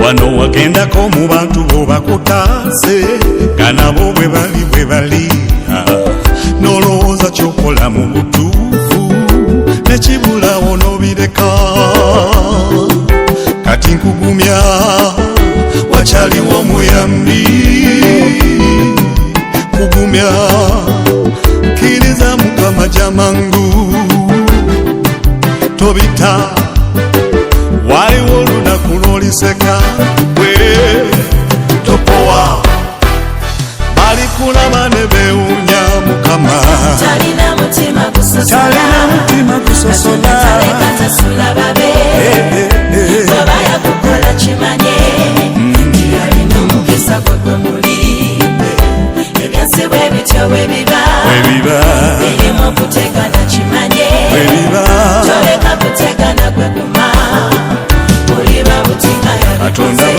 wano wagendako mu bantu bo bakutaase nga nabo bwe bali nolowooza kyokola mu butuufu nekibulawo nobireka kati nkugumya wakyaliwo omuyambi kugumya kkiriza Mukama jamangu tobita waliwo olunaku lwoliseka bwe topowa balikulaba ne beewuunya Mukama talina mutima gusosola taleka tasula babe baba yakukola kimanye nti alina omukisa gwe gwe mulimbe ebyansi bwe bityo bwe biba birimu okutegana